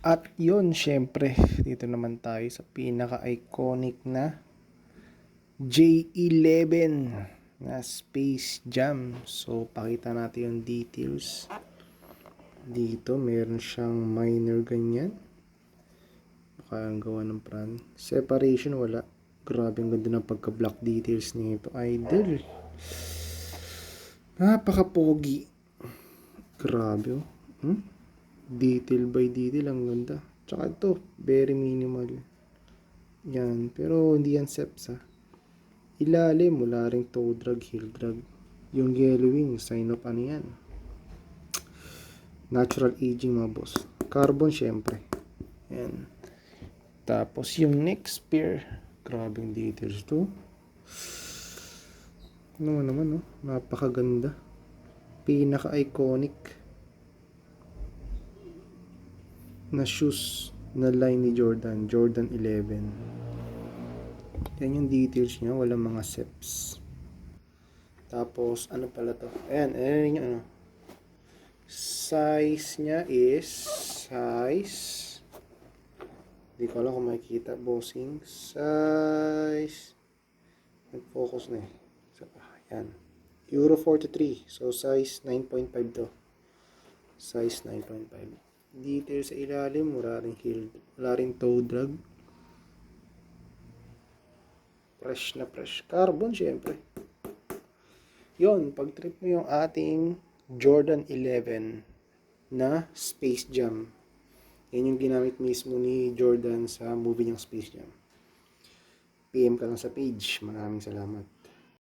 At yun, syempre, dito naman tayo sa pinaka-iconic na J11 na Space Jam. So, pakita natin yung details. Dito, meron siyang minor ganyan. Baka ang gawa ng pran. Separation, wala. Grabe, ang ganda ng pagka-block details nito. Idol. Napaka-pogi. Grabe, oh. Detail by detail, ang ganda. Tsaka ito, very minimal. Yan, pero hindi yan seps ha. Ilalim, wala ring toe drag, heel drag. Yung yellowing, sign of ano yan. Natural aging mga boss. Carbon syempre. Yan. Tapos yung next pair, grabing details to. Ano naman, no? Napakaganda. Pinaka-iconic na shoes na line ni Jordan 11. Yan yung details niya, walang mga seps. Tapos ano pala to, ayan yung ano, size niya is size, di ko alam kung makikita, bossing, size, nag-focus na so, ayan, Euro 43, so size 9.5 to, size 9.5. Detail sa ilalim, wala ring heel, wala ring toe drag. Fresh na fresh. Carbon syempre. Yon, pag trip mo yung ating Jordan 11 na Space Jam. Yan yung ginamit mismo ni Jordan sa movie niyang Space Jam. PM ka lang sa page. Maraming salamat.